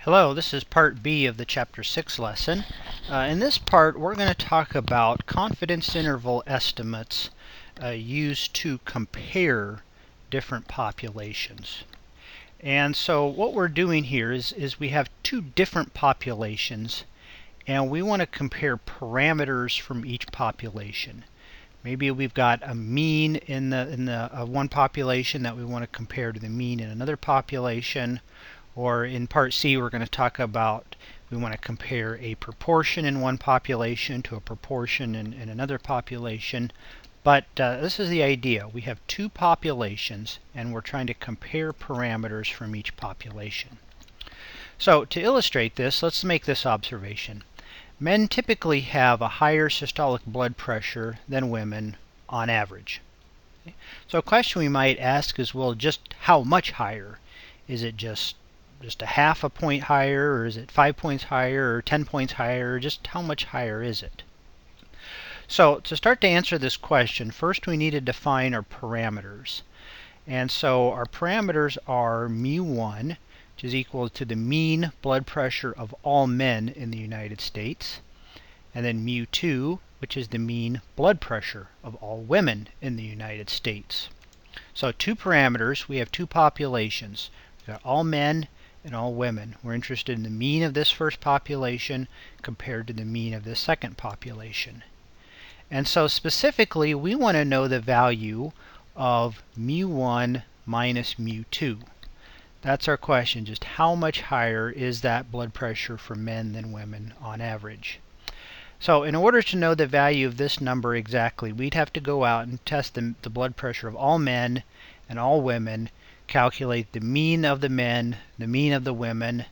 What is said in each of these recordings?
Hello, this is part B of the chapter 6 lesson. In this part we're going to talk about confidence interval estimates used to compare different populations. And so what we're doing here is we have two different populations and we want to compare parameters from each population. Maybe we've got a mean in the one population that we want to compare to the mean in another population. Or in part C, we're going to talk about we want to compare a proportion in one population to a proportion in another population. But this is the idea. We have two populations, and we're trying to compare parameters from each population. So to illustrate this, let's make this observation. Men typically have a higher systolic blood pressure than women on average. So a question we might ask is, well, just how much higher? Is it just a half a point higher, or is it 5 points higher, or 10 points higher, or just how much higher is it? So to start to answer this question, first we need to define our parameters. And so our parameters are mu1, which is equal to the mean blood pressure of all men in the United States, and then mu2, which is the mean blood pressure of all women in the United States. So two parameters, we have two populations. We've got all men and all women. We're interested in the mean of this first population compared to the mean of this second population. And so specifically, we want to know the value of mu1 minus mu2. That's our question, just how much higher is that blood pressure for men than women on average? So in order to know the value of this number exactly, we'd have to go out and test the blood pressure of all men and all women, calculate the mean of the men, the mean of the women,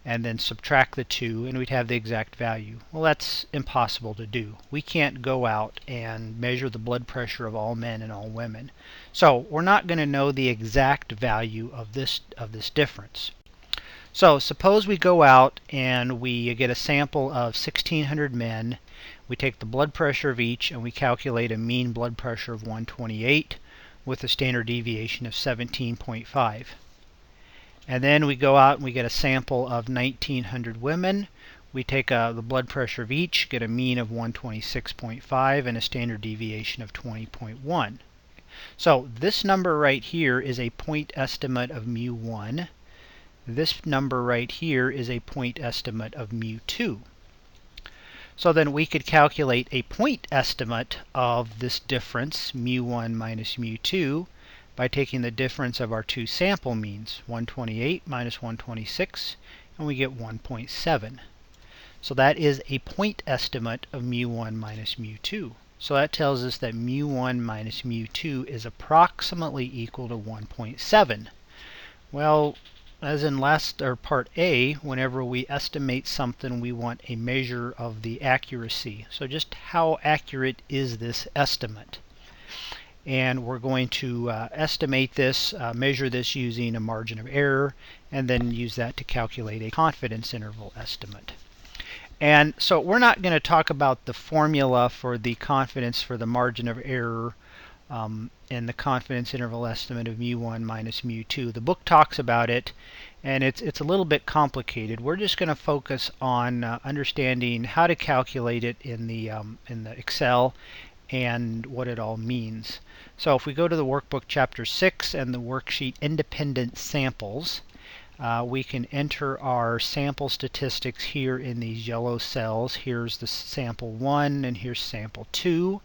and then subtract the two, and we'd have the exact value. Well, that's impossible to do. We can't go out and measure the blood pressure of all men and all women. So we're not going to know the exact value of this difference. So suppose we go out and we get a sample of 1,600 men. We take the blood pressure of each and we calculate a mean blood pressure of 128 with a standard deviation of 17.5. And then we go out and we get a sample of 1,900 women. We take the blood pressure of each, get a mean of 126.5 and a standard deviation of 20.1. So this number right here is a point estimate of mu1. This number right here is a point estimate of mu2. So then we could calculate a point estimate of this difference, mu1 minus mu2, by taking the difference of our two sample means, 128 minus 126, and we get 1.7. So that is a point estimate of mu1 minus mu2. So that tells us that mu1 minus mu2 is approximately equal to 1.7. Well, as in part A, whenever we estimate something, we want a measure of the accuracy. So just how accurate is this estimate? And we're going to estimate this, measure this using a margin of error, and then use that to calculate a confidence interval estimate. And so we're not going to talk about the formula for the confidence for the margin of error and the confidence interval estimate of mu1 minus mu2. The book talks about it, and it's a little bit complicated. We're just going to focus on understanding how to calculate it in the Excel and what it all means. So if we go to the workbook chapter 6 and the worksheet independent samples, we can enter our sample statistics here in these yellow cells. Here's the sample 1 and here's sample 2.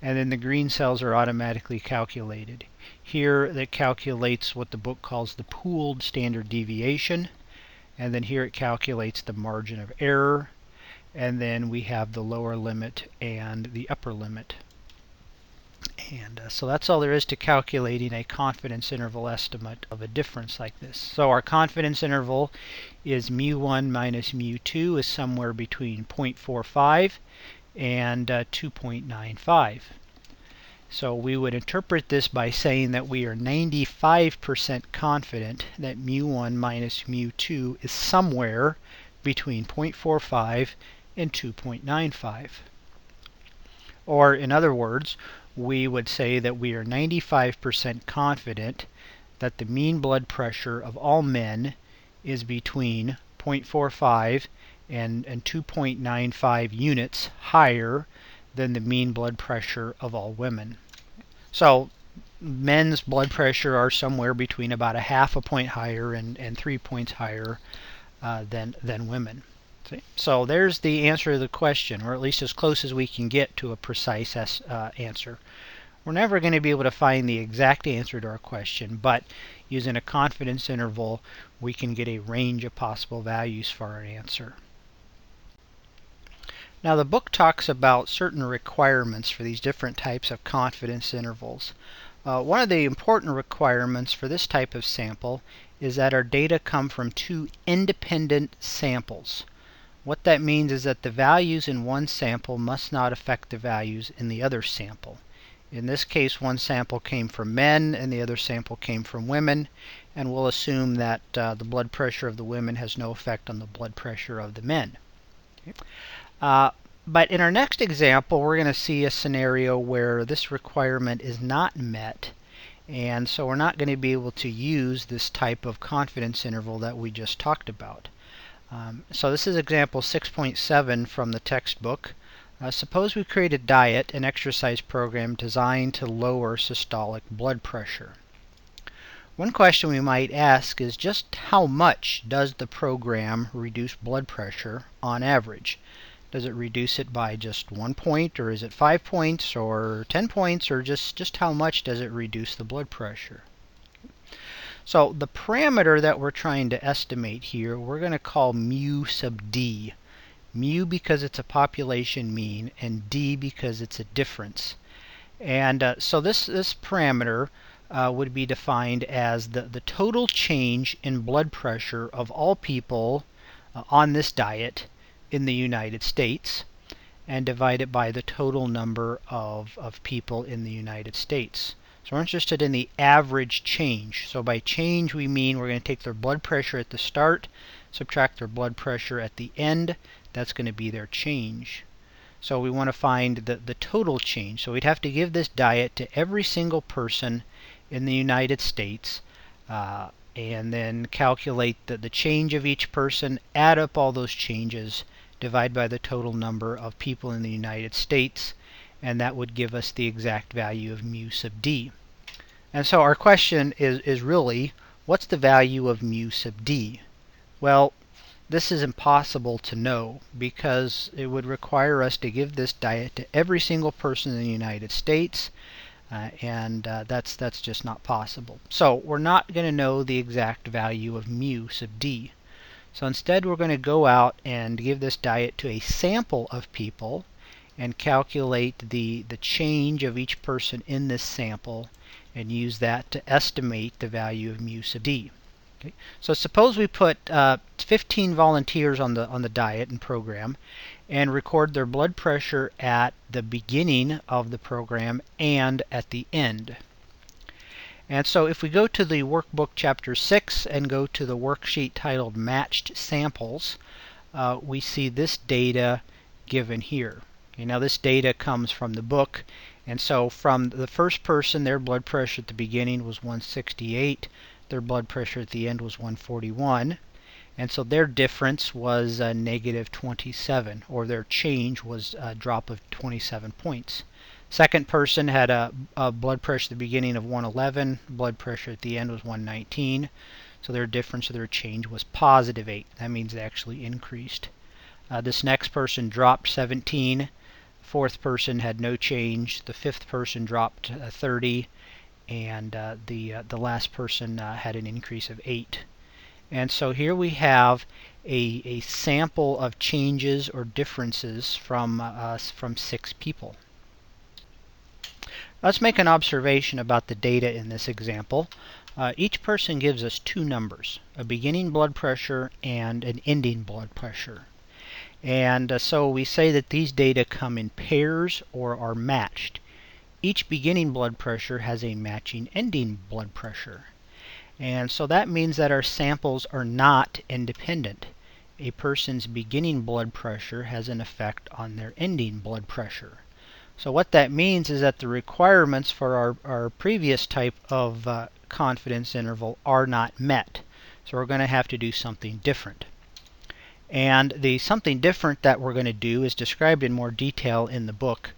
And then the green cells are automatically calculated. Here that calculates what the book calls the pooled standard deviation, and then here it calculates the margin of error, and then we have the lower limit and the upper limit. And so that's all there is to calculating a confidence interval estimate of a difference like this. So our confidence interval is mu1 minus mu2 is somewhere between 0.45 and 2.95. So we would interpret this by saying that we are 95% confident that mu1 minus mu2 is somewhere between 0.45 and 2.95. Or in other words, we would say that we are 95% confident that the mean blood pressure of all men is between 0.45 and 2.95 units higher than the mean blood pressure of all women. So men's blood pressure are somewhere between about a half a point higher and 3 points higher than women. See? So there's the answer to the question, or at least as close as we can get to a precise answer. We're never going to be able to find the exact answer to our question, but using a confidence interval, we can get a range of possible values for our answer. Now the book talks about certain requirements for these different types of confidence intervals. One of the important requirements for this type of sample is that our data come from two independent samples. What that means is that the values in one sample must not affect the values in the other sample. In this case, one sample came from men and the other sample came from women, and we'll assume that the blood pressure of the women has no effect on the blood pressure of the men. Okay. But in our next example, we're going to see a scenario where this requirement is not met, and so we're not going to be able to use this type of confidence interval that we just talked about. So this is example 6.7 from the textbook. Suppose we create a diet and exercise program designed to lower systolic blood pressure. One question we might ask is just how much does the program reduce blood pressure on average? Does it reduce it by just 1 point, or is it 5 points, or 10 points, or just how much does it reduce the blood pressure? So the parameter that we're trying to estimate here, we're going to call mu sub d. Mu because it's a population mean, and d because it's a difference. And so this parameter would be defined as the total change in blood pressure of all people on this diet in the United States, and divide it by the total number of people in the United States. So we're interested in the average change. So by change we mean we're going to take their blood pressure at the start, subtract their blood pressure at the end. That's going to be their change. So we want to find the total change. So we'd have to give this diet to every single person in the United States, and then calculate the change of each person, add up all those changes, divide by the total number of people in the United States, and that would give us the exact value of mu sub d. And so our question is really, what's the value of mu sub d? Well, this is impossible to know because it would require us to give this diet to every single person in the United States, and that's just not possible. So we're not going to know the exact value of mu sub d. So instead we're going to go out and give this diet to a sample of people and calculate the change of each person in this sample and use that to estimate the value of mu sub d. Okay. So suppose we put 15 volunteers on the diet and program and record their blood pressure at the beginning of the program and at the end. And so if we go to the workbook chapter 6 and go to the worksheet titled Matched Samples, we see this data given here. Okay, now this data comes from the book, and so from the first person, their blood pressure at the beginning was 168, their blood pressure at the end was 141, and so their difference was negative 27, or their change was a drop of 27 points. Second person had a blood pressure at the beginning of 111, blood pressure at the end was 119, so their difference or their change was positive 8. That means they actually increased. This next person dropped 17, fourth person had no change, the fifth person dropped 30, and the last person had an increase of 8. And so here we have a sample of changes or differences from 6 people. Let's make an observation about the data in this example. Each person gives us 2 numbers, a beginning blood pressure and an ending blood pressure. And so we say that these data come in pairs or are matched. Each beginning blood pressure has a matching ending blood pressure. And so that means that our samples are not independent. A person's beginning blood pressure has an effect on their ending blood pressure. So what that means is that the requirements for our previous type of confidence interval are not met. So we're going to have to do something different. And something different that we're going to do is described in more detail in the book.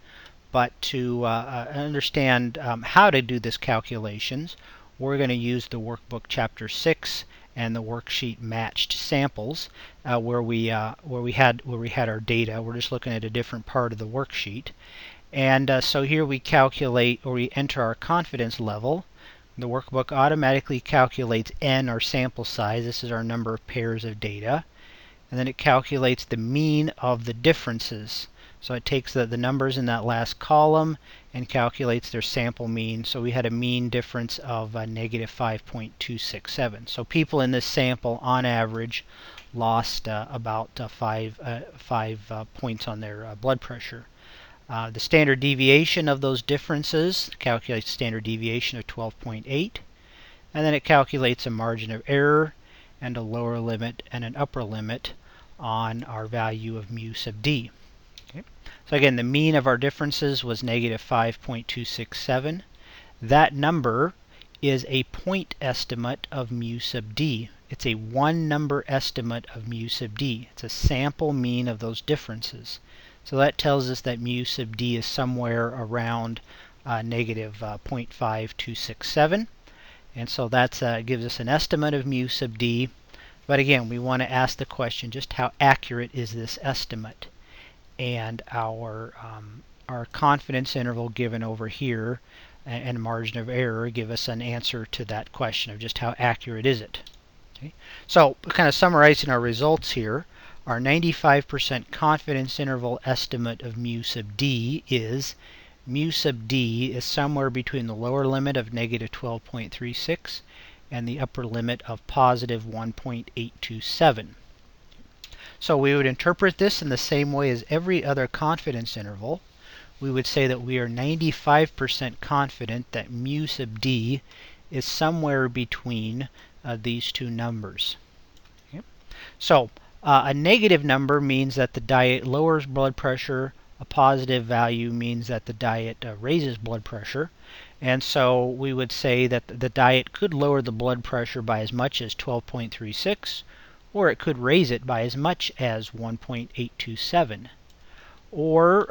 But to understand how to do this calculations, we're going to use the workbook chapter 6 and the worksheet matched samples where we had our data. We're just looking at a different part of the worksheet. And so here we calculate, or we enter our confidence level. The workbook automatically calculates n, our sample size. This is our number of pairs of data. And then it calculates the mean of the differences. So it takes the numbers in that last column and calculates their sample mean. So we had a mean difference of negative 5.267. So people in this sample, on average, lost about 5 points on their blood pressure. The standard deviation of those differences calculates standard deviation of 12.8. And then it calculates a margin of error and a lower limit and an upper limit on our value of mu sub d. So again, the mean of our differences was negative 5.267. That number is a point estimate of mu sub d. It's a one number estimate of mu sub d. It's a sample mean of those differences. So that tells us that mu sub d is somewhere around negative 0.5267. And so that gives us an estimate of mu sub d. But again, we want to ask the question, just how accurate is this estimate? And our confidence interval given over here and margin of error give us an answer to that question of just how accurate is it. Okay. So kind of summarizing our results here, our 95% confidence interval estimate of mu sub d is mu sub d is somewhere between the lower limit of negative 12.36 and the upper limit of positive 1.827. So we would interpret this in the same way as every other confidence interval. We would say that we are 95% confident that mu sub d is somewhere between these two numbers. Okay. So a negative number means that the diet lowers blood pressure. A positive value means that the diet raises blood pressure. And so we would say that the diet could lower the blood pressure by as much as 12.36, or it could raise it by as much as 1.827. Or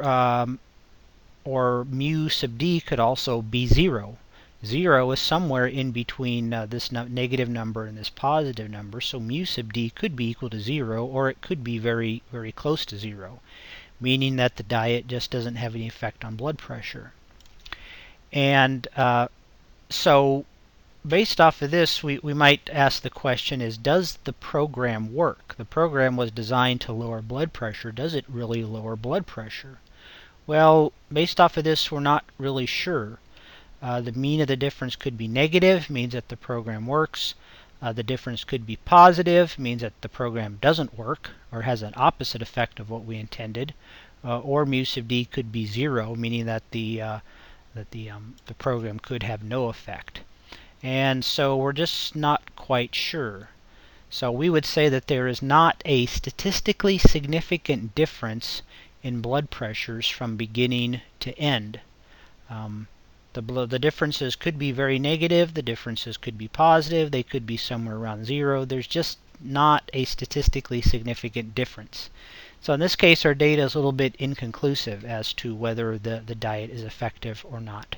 mu sub d could also be 0. 0 is somewhere in between this negative number and this positive number, so mu sub d could be equal to 0, or it could be very, very close to 0, meaning that the diet just doesn't have any effect on blood pressure. And so based off of this, we might ask the question is, does the program work? The program was designed to lower blood pressure. Does it really lower blood pressure? Well, based off of this, we're not really sure. The mean of the difference could be negative, means that the program works. The difference could be positive, means that the program doesn't work or has an opposite effect of what we intended. Or mu sub d could be 0, meaning that the program could have no effect. And so we're just not quite sure. So we would say that there is not a statistically significant difference in blood pressures from beginning to end. The differences could be very negative, the differences could be positive, they could be somewhere around 0. There's just not a statistically significant difference. So in this case, our data is a little bit inconclusive as to whether the diet is effective or not.